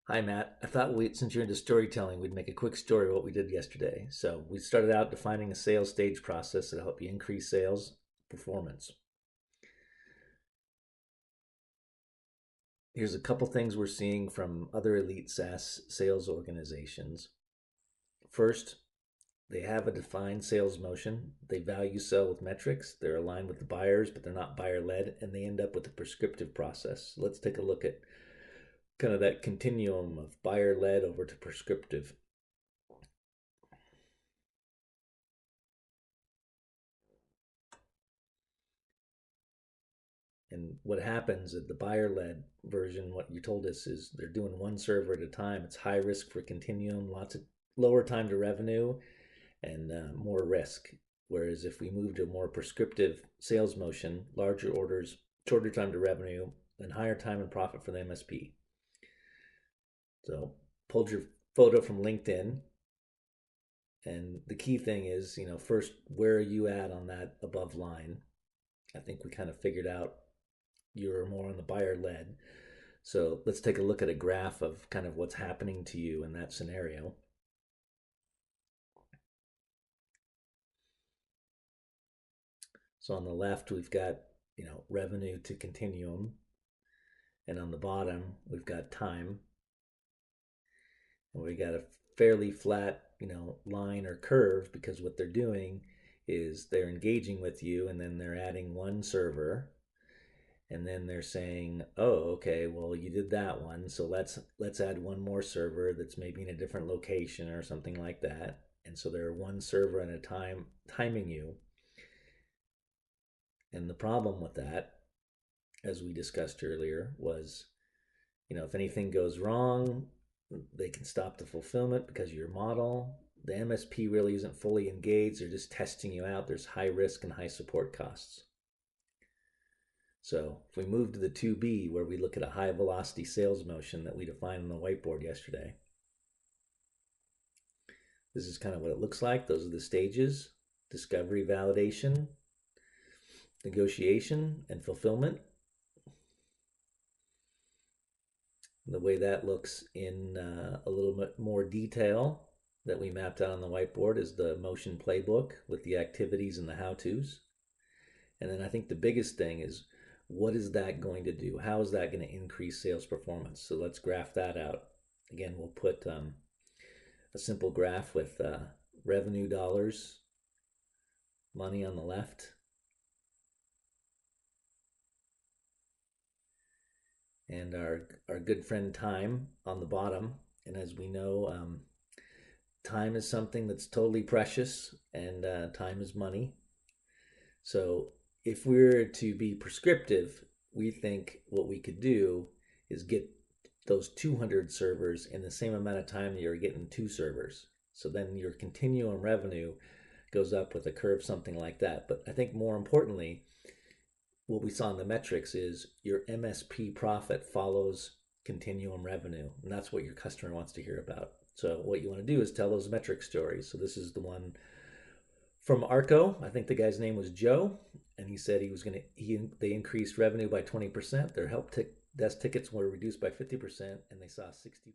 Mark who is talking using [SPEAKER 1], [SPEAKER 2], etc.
[SPEAKER 1] Hi, Matt. I thought since you're into storytelling, we'd make a quick story of what we did yesterday. So we started out defining a sales stage process to help you increase sales performance. Here's a couple things we're seeing from other elite SaaS sales organizations. First, they have a defined sales motion. They value sell with metrics. They're aligned with the buyers, but they're not buyer led, and they end up with a prescriptive process. Let's take a look at kind of that continuum of buyer led over to prescriptive. And what happens at the buyer led version, what you told us is they're doing one server at a time. It's high risk for Continuum, lots of lower time to revenue and more risk. Whereas if we move to a more prescriptive sales motion, larger orders, shorter time to revenue, and higher time and profit for the MSP. So pulled your photo from LinkedIn. And the key thing is, first, where are you at on that above line? I think we kind of figured out you're more on the buyer led. So let's take a look at a graph of kind of what's happening to you in that scenario. So on the left, we've got, revenue to continuum. And on the bottom, we've got time. And we got a fairly flat, line or curve because what they're doing is they're engaging with you and then they're adding one server and then they're saying, "Oh, okay, well you did that one, so let's add one more server that's maybe in a different location or something like that." And so they're one server at a time timing you. And the problem with that, as we discussed earlier, was, if anything goes wrong, they can stop the fulfillment because of your model. The MSP really isn't fully engaged. They're just testing you out. There's high risk and high support costs. So if we move to the 2B, where we look at a high velocity sales motion that we defined on the whiteboard yesterday, this is kind of what it looks like. Those are the stages: discovery, validation, negotiation, and fulfillment. The way that looks in a little bit more detail that we mapped out on the whiteboard is the motion playbook with the activities and the how-tos. And then I think the biggest thing is, what is that going to do? How is that going to increase sales performance? So let's graph that out. Again, we'll put a simple graph with revenue dollars, money on the left, and our good friend time on the bottom. And as we know, time is something that's totally precious, and time is money. So if we're to be prescriptive, we think what we could do is get those 200 servers in the same amount of time that you're getting two servers. So then your continuum revenue goes up with a curve, something like that. But I think more importantly, what we saw in the metrics is your MSP profit follows continuum revenue. And that's what your customer wants to hear about. So what you want to do is tell those metric stories. So this is the one from Arco. I think the guy's name was Joe, and he said he was going to. They increased revenue by 20%. Their help desk tickets were reduced by 50%, and they saw 60